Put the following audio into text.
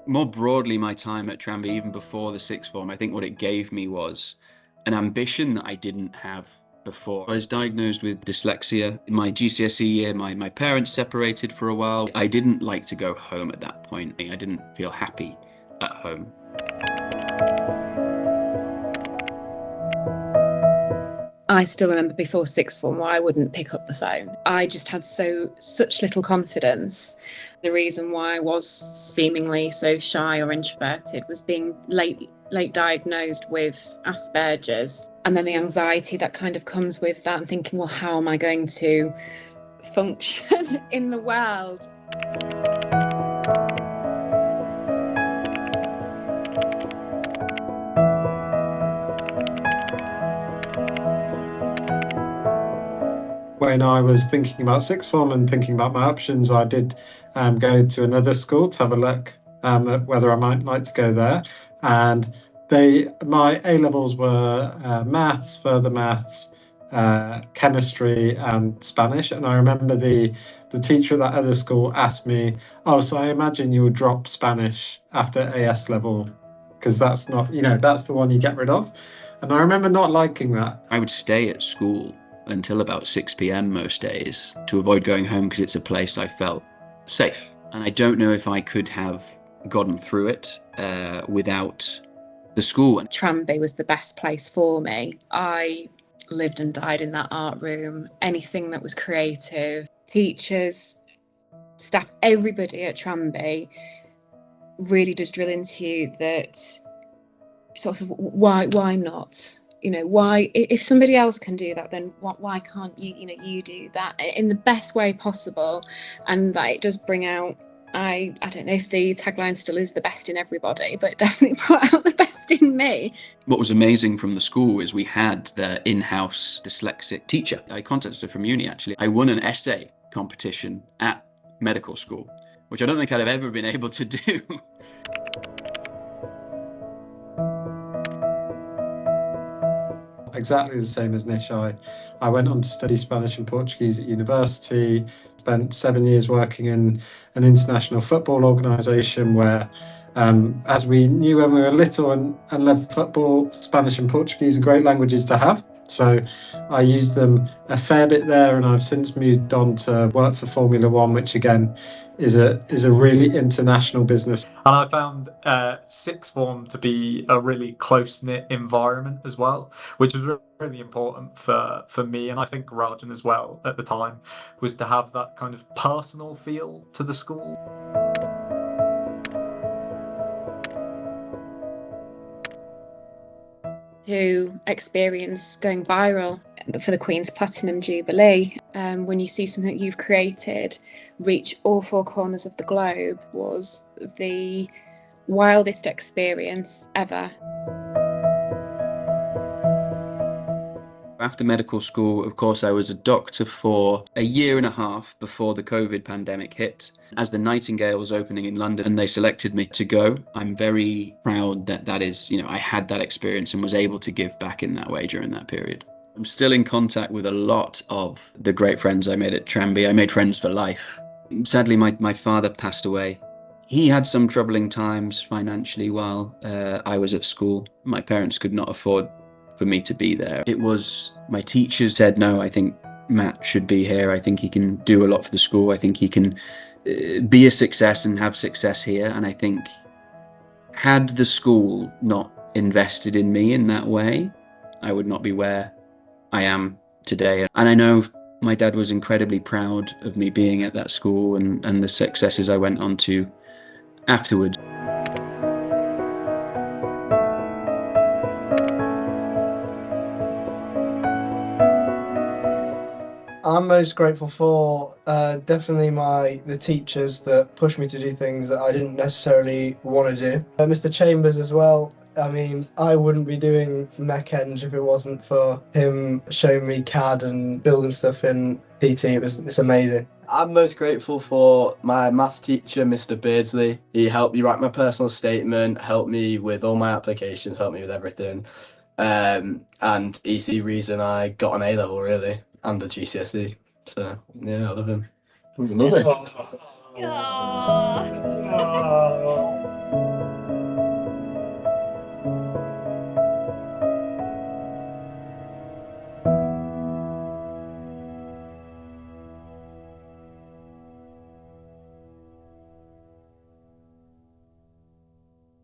More broadly, my time at Tranby, even before the sixth form, I think what it gave me was an ambition that I didn't have before. I was diagnosed with dyslexia. In my GCSE year, my parents separated for a while. I didn't like to go home at that point. I didn't feel happy at home. I still remember before sixth form why I wouldn't pick up the phone. I just had such little confidence. The reason why I was seemingly so shy or introverted was being late diagnosed with Asperger's, and then the anxiety that kind of comes with that, and thinking, well, how am I going to function in the world? When I was thinking about sixth form and thinking about my options, I did go to another school to have a look at whether I might like to go there. And my A-levels were maths, further maths, chemistry and Spanish. And I remember the teacher at that other school asked me, oh, so I imagine you would drop Spanish after AS level, because that's not, that's the one you get rid of. And I remember not liking that. I would stay at school until about 6 p.m. most days to avoid going home, because it's a place I felt safe. And I don't know if I could have gotten through it without the school. Tranby was the best place for me. I lived and died in that art room. Anything that was creative, teachers, staff, everybody at Tranby really does drill into you that sort of why not? Why, if somebody else can do that, then why can't you, you do that in the best way possible? And that it does bring out, I don't know if the tagline still is the best in everybody, but it definitely brought out the best in me. What was amazing from the school is we had the in-house dyslexic teacher. I contacted her from uni, actually. I won an essay competition at medical school, which I don't think I'd have ever been able to do. Exactly the same as Nish. I went on to study Spanish and Portuguese at university, spent 7 years working in an international football organisation where, as we knew when we were little and loved football, Spanish and Portuguese are great languages to have. So I used them a fair bit there, and I've since moved on to work for Formula One, which again is a really international business. And I found sixth form to be a really close-knit environment as well, which was really important for me, and I think Rajan as well at the time, was to have that kind of personal feel to the school. To experience going viral for the Queen's Platinum Jubilee, when you see something that you've created reach all four corners of the globe, was the wildest experience ever. After medical school, of course, I was a doctor for a year and a half before the COVID pandemic hit. As the Nightingale was opening in London and they selected me to go, I'm very proud that is, I had that experience and was able to give back in that way during that period. I'm still in contact with a lot of the great friends I made at Tranby. I made friends for life. Sadly, my father passed away. He had some troubling times financially while I was at school. My parents could not afford for me to be there. It was my teachers said, no, I think Matt should be here. I think he can do a lot for the school. I think he can be a success and have success here. And I think had the school not invested in me in that way, I would not be where I am today. And I know my dad was incredibly proud of me being at that school and the successes I went on to afterwards. I'm most grateful for definitely the teachers that pushed me to do things that I didn't necessarily want to do. Mr. Chambers as well. I mean, I wouldn't be doing mech-eng if it wasn't for him showing me CAD and building stuff in PT. It's amazing. I'm most grateful for my maths teacher, Mr. Beardsley. He helped me write my personal statement, helped me with all my applications, helped me with everything. And he's the reason I got an A-level, really, and a GCSE. So, yeah, I love him. Love it.